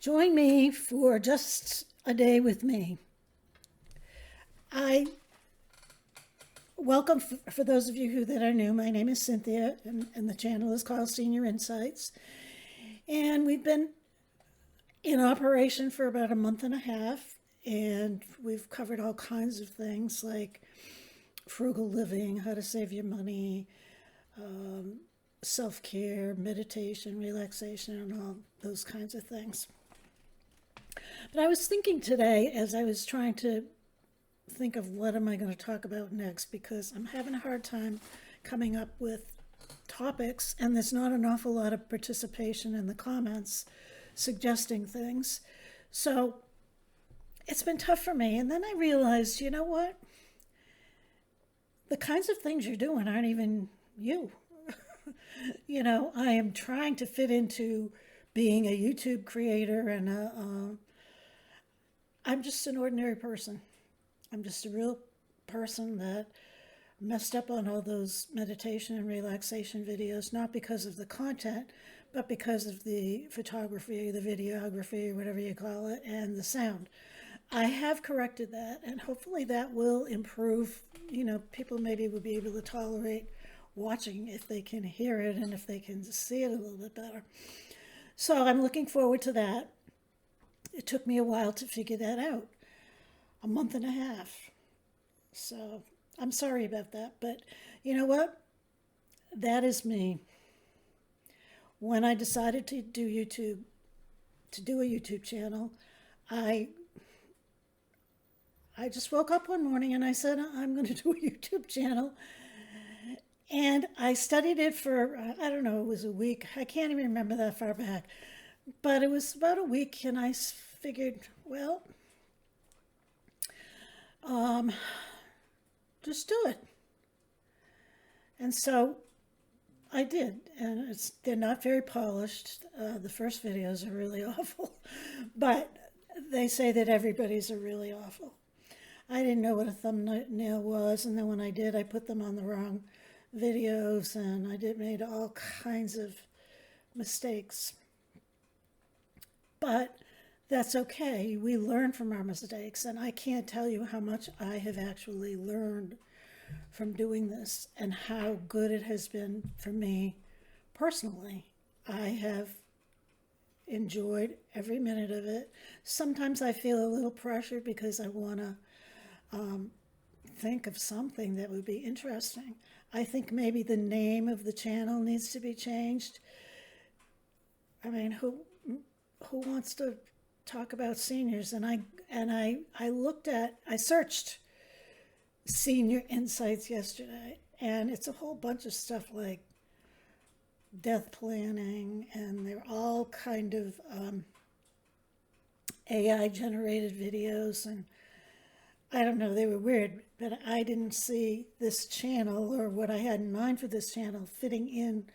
Join me for just a day with me. I welcome for those of you that are new. My name is Cynthia, and the channel is called Senior Insights. And we've been in operation for about a month and a half, and we've covered all kinds of things like frugal living, how to save your money, self-care, meditation, relaxation, and all those kinds of things. But I was thinking today, as I was trying to think of what am I going to talk about next, because I'm having a hard time coming up with topics, and there's not an awful lot of participation in the comments suggesting things. So it's been tough for me. And then I realized, you know what? The kinds of things you're doing aren't even you. I am trying to fit into being a YouTube creator, and I'm just an ordinary person. I'm just a real person that messed up on all those meditation and relaxation videos, not because of the content, but because of the photography, the videography, whatever you call it, and the sound. I have corrected that, and hopefully that will improve. People maybe will be able to tolerate watching if they can hear it and if they can see it a little bit better. So I'm looking forward to that. It took me a while to figure that out, a month and a half. So I'm sorry about that, but you know what? That is me. When I decided to do a YouTube channel, I just woke up one morning and I said, I'm going to do a YouTube channel. And I studied it for, I don't know, it was a week. I can't even remember that far back. But it was about a week, and I figured, well, just do it. And so I did, and they're not very polished. The first videos are really awful, but they say that everybody's are really awful. I didn't know what a thumbnail was, and then when I did, I put them on the wrong videos, and I made all kinds of mistakes. But that's okay. We learn from our mistakes, and I can't tell you how much I have actually learned from doing this and how good it has been for me personally. I have enjoyed every minute of it. Sometimes I feel a little pressured because I want to think of something that would be interesting. I think maybe the name of the channel needs to be changed. I mean, who wants to talk about seniors? And I searched Senior Insights yesterday, and it's a whole bunch of stuff like death planning, and they're all kind of AI generated videos, and I don't know, they were weird, but I didn't see this channel or what I had in mind for this channel fitting in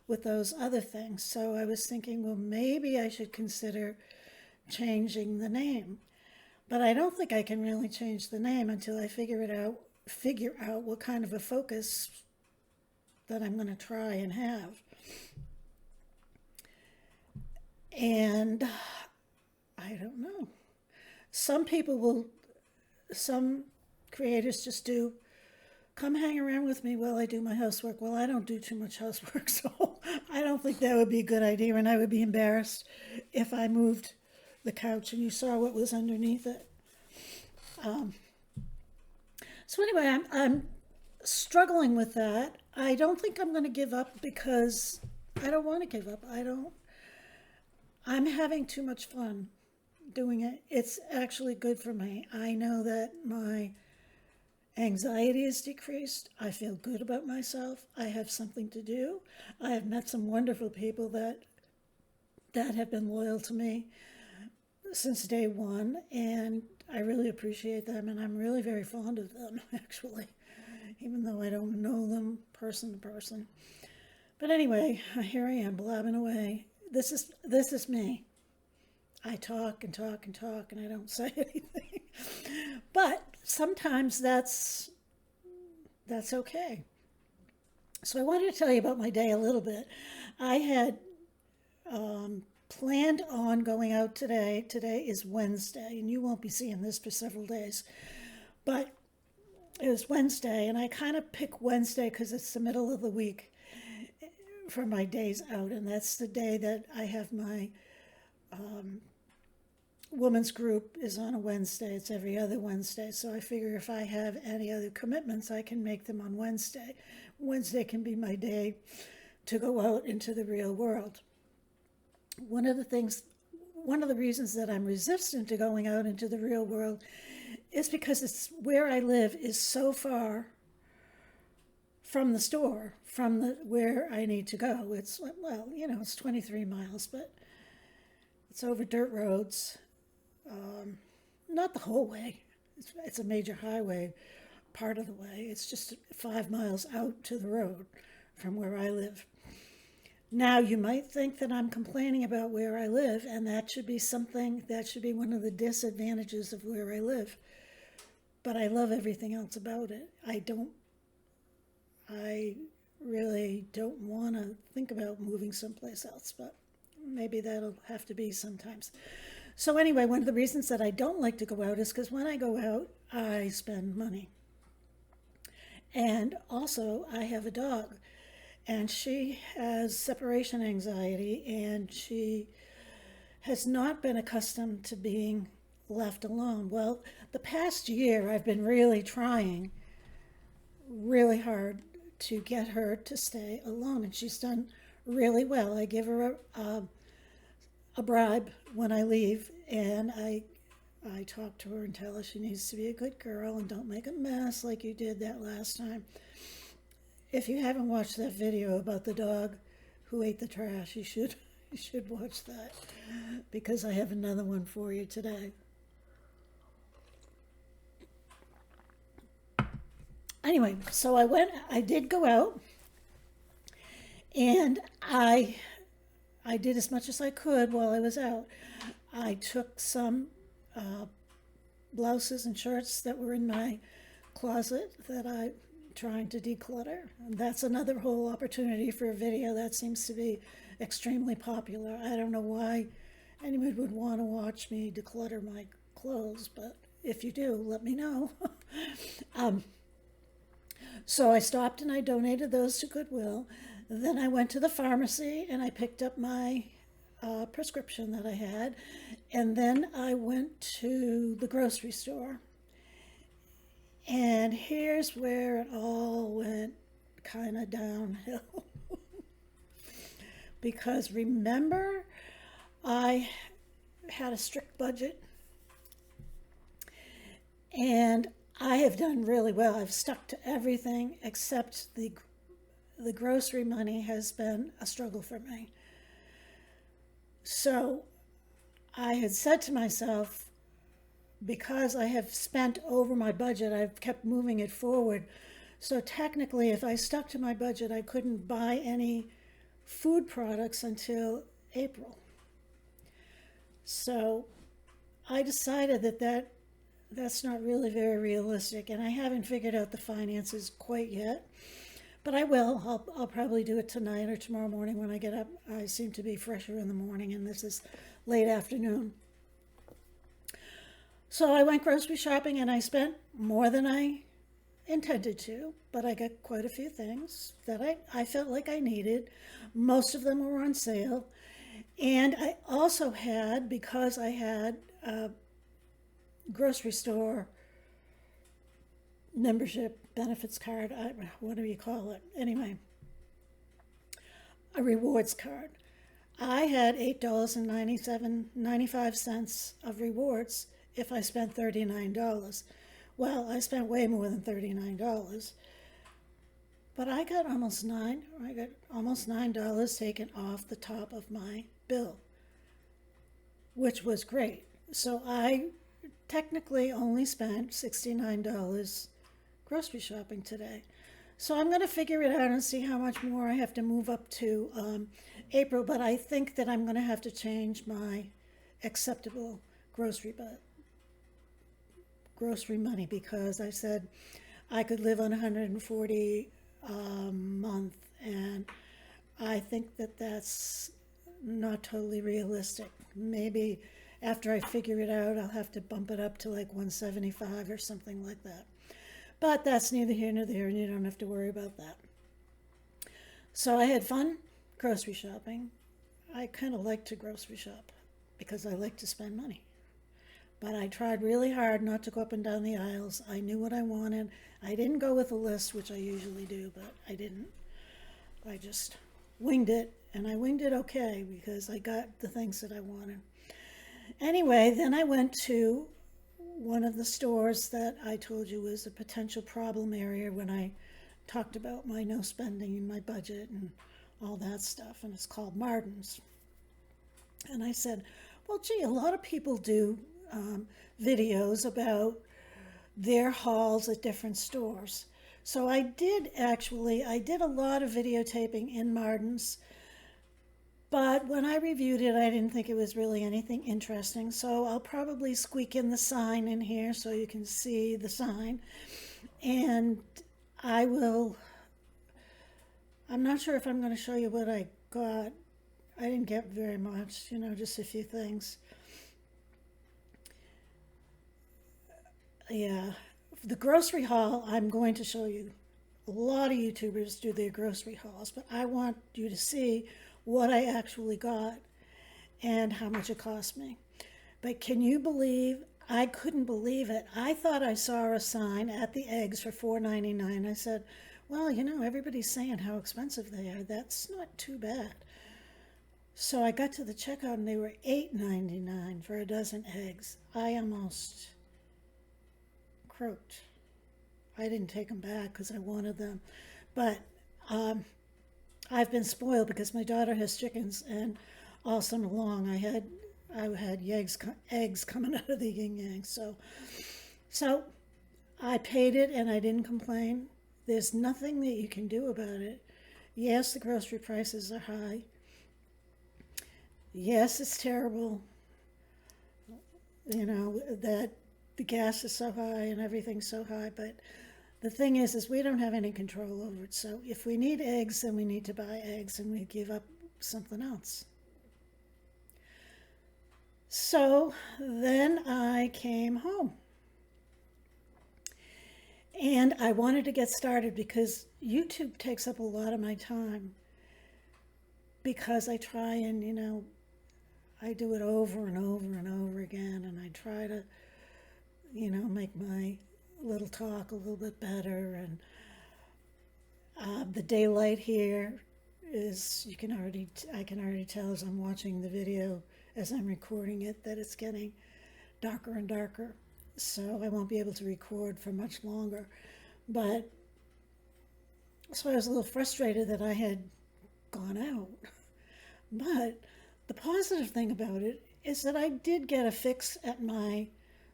with those other things. So I was thinking, well, maybe I should consider changing the name. But I don't think I can really change the name until I figure out what kind of a focus that I'm going to try and have. And I don't know. Some creators just do, come hang around with me while I do my housework. Well, I don't do too much housework, so I don't think that would be a good idea, and I would be embarrassed if I moved the couch and you saw what was underneath it. So anyway, I'm struggling with that. I don't think I'm going to give up because I don't want to give up. I'm having too much fun doing it. It's actually good for me. I know that my anxiety is decreased. I feel good about myself. I have something to do. I have met some wonderful people that have been loyal to me since day one, and I really appreciate them, and I'm really very fond of them, actually, even though I don't know them person to person. But anyway, here I am blabbing away. This is me. I talk and talk and talk, and I don't say anything. But sometimes that's okay. So I wanted to tell you about my day a little bit. I had planned on going out today. Today is Wednesday, and you won't be seeing this for several days. But it was Wednesday, and I kind of pick Wednesday because it's the middle of the week for my days out, and that's the day that I have my women's group is on a Wednesday. It's every other Wednesday, so I figure if I have any other commitments, I can make them on Wednesday. Wednesday can be my day to go out into the real world. One of the reasons that I'm resistant to going out into the real world is because it's where I live is so far from the store, from where I need to go. It's, well, it's 23 miles, but it's over dirt roads. Not the whole way. It's a major highway part of the way. It's just 5 miles out to the road from where I live. Now, you might think that I'm complaining about where I live, and that should be one of the disadvantages of where I live. But I love everything else about it. I really don't want to think about moving someplace else, but maybe that'll have to be sometimes. So anyway, one of the reasons that I don't like to go out is because when I go out, I spend money. And also, I have a dog, and she has separation anxiety, and she has not been accustomed to being left alone. Well, the past year, I've been really trying really hard to get her to stay alone, and she's done really well. I give her a bribe when I leave, and I talk to her and tell her she needs to be a good girl and don't make a mess like you did that last time. If you haven't watched that video about the dog who ate the trash, you should watch that, because I have another one for you today. Anyway, so I did go out, and I did as much as I could while I was out. I took some blouses and shirts that were in my closet that I'm trying to declutter. And that's another whole opportunity for a video that seems to be extremely popular. I don't know why anyone would want to watch me declutter my clothes, but if you do, let me know. So I stopped and I donated those to Goodwill. Then I went to the pharmacy and I picked up my prescription that I had. And then I went to the grocery store. And here's where it all went kind of downhill. Because remember, I had a strict budget. And I have done really well. I've stuck to everything except the grocery money has been a struggle for me. So I had said to myself, because I have spent over my budget, I've kept moving it forward. So technically, if I stuck to my budget, I couldn't buy any food products until April. So I decided that that's not really very realistic, and I haven't figured out the finances quite yet, but I will. I'll probably do it tonight or tomorrow morning when I get up. I seem to be fresher in the morning, and this is late afternoon. So I went grocery shopping, and I spent more than I intended to, but I got quite a few things that I felt like I needed. Most of them were on sale, and I also had, because I had grocery store membership benefits card, what do you call it? Anyway, a rewards card. I had $8.95 of rewards if I spent $39. Well, I spent way more than $39, but I got almost $9 taken off the top of my bill, which was great. So I technically only spent $69 grocery shopping today. So I'm going to figure it out and see how much more I have to move up to April, but I think that I'm going to have to change my acceptable grocery money, because I said I could live on $140 a month, and I think that that's not totally realistic. Maybe after I figure it out, I'll have to bump it up to like 175 or something like that. But that's neither here nor there, and you don't have to worry about that. So I had fun grocery shopping. I kind of like to grocery shop because I like to spend money. But I tried really hard not to go up and down the aisles. I knew what I wanted. I didn't go with a list, which I usually do, but I didn't. I just winged it, and I winged it okay because I got the things that I wanted. Anyway, then I went to one of the stores that I told you was a potential problem area when I talked about my no spending and my budget and all that stuff, and it's called Martin's. And I said, well, gee, a lot of people do videos about their hauls at different stores. So I did a lot of videotaping in Martin's, but when I reviewed it, I didn't think it was really anything interesting. So I'll probably squeak in the sign in here so you can see the sign. And I'm not sure if I'm going to show you what I got. I didn't get very much, just a few things. Yeah, the grocery haul, I'm going to show you. A lot of YouTubers do their grocery hauls, but I want you to see what I actually got and how much it cost me. But can you believe, I couldn't believe it. I thought I saw a sign at the eggs for $4.99. I said, well, everybody's saying how expensive they are. That's not too bad. So I got to the checkout and they were $8.99 for a dozen eggs. I almost croaked. I didn't take them back because I wanted them. But I've been spoiled because my daughter has chickens, and all summer long I had eggs coming out of the yin yang. So I paid it and I didn't complain. There's nothing that you can do about it. Yes, the grocery prices are high. Yes, it's terrible, that the gas is so high and everything's so high, but the thing is we don't have any control over it. So if we need eggs, then we need to buy eggs and we give up something else. So then I came home. And I wanted to get started because YouTube takes up a lot of my time because I try and, I do it over and over and over again, and I try to, make my little talk a little bit better. And the daylight here is, I can already tell as I'm watching the video, as I'm recording it, that it's getting darker and darker. So I won't be able to record for much longer. But so I was a little frustrated that I had gone out. But the positive thing about it is that I did get a fix at my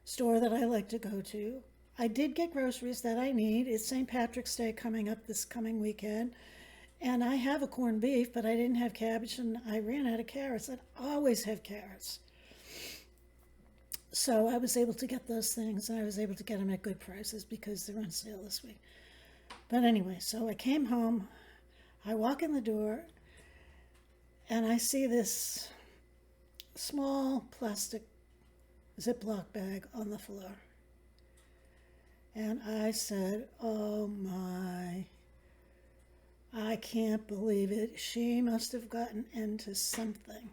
store that I like to go to. I did get groceries that I need. It's St. Patrick's Day coming up this coming weekend. And I have a corned beef, but I didn't have cabbage and I ran out of carrots. I always have carrots. So I was able to get those things, and I was able to get them at good prices because they're on sale this week. But anyway, so I came home, I walk in the door, and I see this small plastic Ziploc bag on the floor. And I said, oh my, I can't believe it. She must have gotten into something.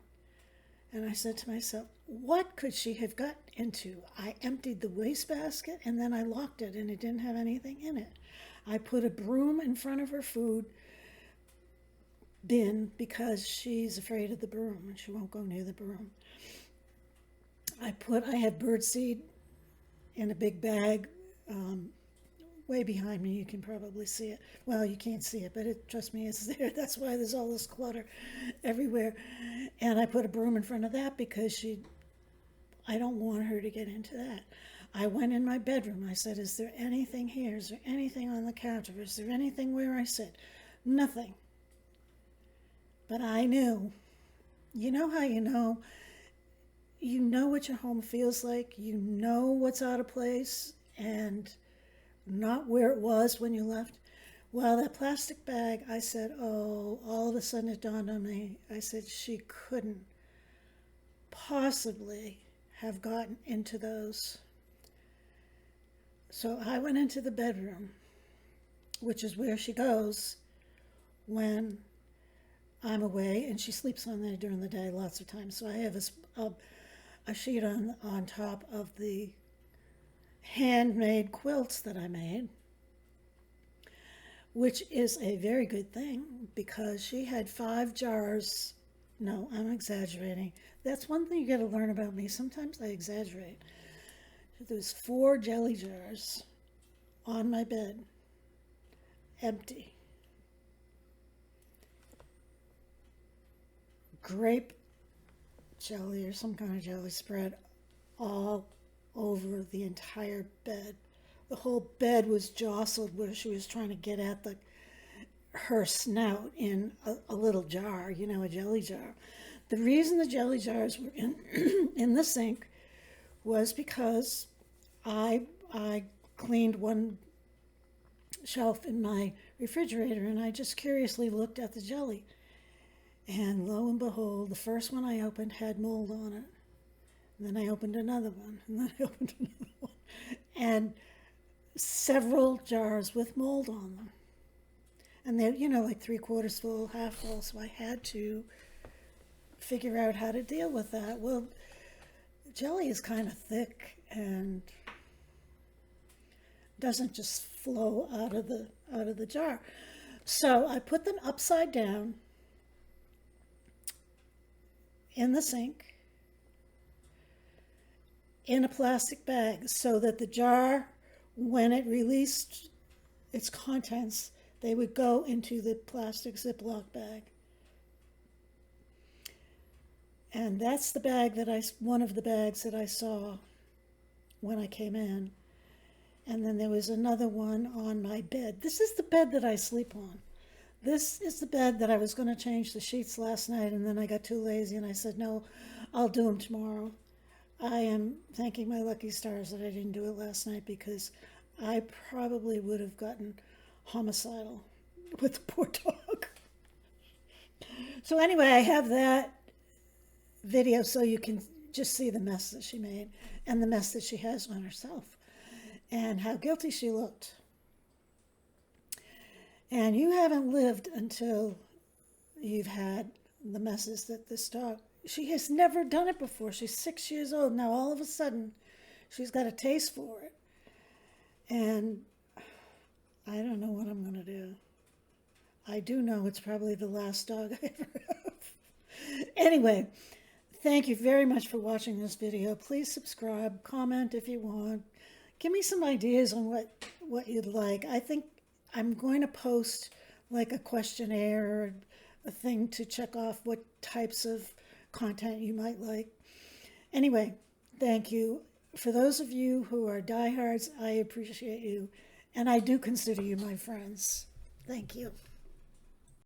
And I said to myself, what could she have got into? I emptied the wastebasket and then I locked it and it didn't have anything in it. I put a broom in front of her food bin because she's afraid of the broom and she won't go near the broom. I had birdseed in a big bag way behind me. You can probably see it. Well, you can't see it, but trust me, it's there. That's why there's all this clutter everywhere. And I put a broom in front of that because I don't want her to get into that. I went in my bedroom. I said, is there anything here? Is there anything on the counter? Is there anything where I sit? Nothing. But I knew. You know how you know what your home feels like. You know what's out of place and not where it was when you left. Well, that plastic bag, I said, oh, all of a sudden it dawned on me. I said, she couldn't possibly have gotten into those. So I went into the bedroom, which is where she goes when I'm away, and she sleeps on there during the day lots of times. So I have a sheet on top of the handmade quilts that I made, which is a very good thing because she had 5 jars. No, I'm exaggerating. That's one thing you got to learn about me. Sometimes I exaggerate. There was 4 jelly jars on my bed, empty. Grape jelly or some kind of jelly spread all over the entire bed. The whole bed was jostled where she was trying to get at her snout in a little jar, a jelly jar. The reason the jelly jars were in the sink was because I cleaned one shelf in my refrigerator, and I just curiously looked at the jelly. And lo and behold, the first one I opened had mold on it. And then I opened another one, and then I opened another one. And several jars with mold on them. And they're, like 3/4 full, half full, so I had to figure out how to deal with that. Well, jelly is kind of thick and doesn't just flow out of the jar. So I put them upside down in the sink in a plastic bag so that the jar, when it released its contents, they would go into the plastic Ziploc bag. And that's the bag one of the bags that I saw when I came in. And then there was another one on my bed. This is the bed that I sleep on. This is the bed that I was going to change the sheets last night, and then I got too lazy and I said, no, I'll do them tomorrow. I am thanking my lucky stars that I didn't do it last night because I probably would have gotten homicidal with the poor dog. So anyway, I have that video so you can just see the mess that she made and the mess that she has on herself and how guilty she looked. And you haven't lived until you've had the messes that this dog, she has never done it before. She's 6 years old. Now all of a sudden she's got a taste for it. And I don't know what I'm going to do. I do know it's probably the last dog I ever have. Anyway, thank you very much for watching this video. Please subscribe, comment if you want. Give me some ideas on what you'd like. I think I'm going to post like a questionnaire or a thing to check off what types of content you might like. Anyway, thank you. For those of you who are diehards, I appreciate you. And I do consider you my friends. Thank you.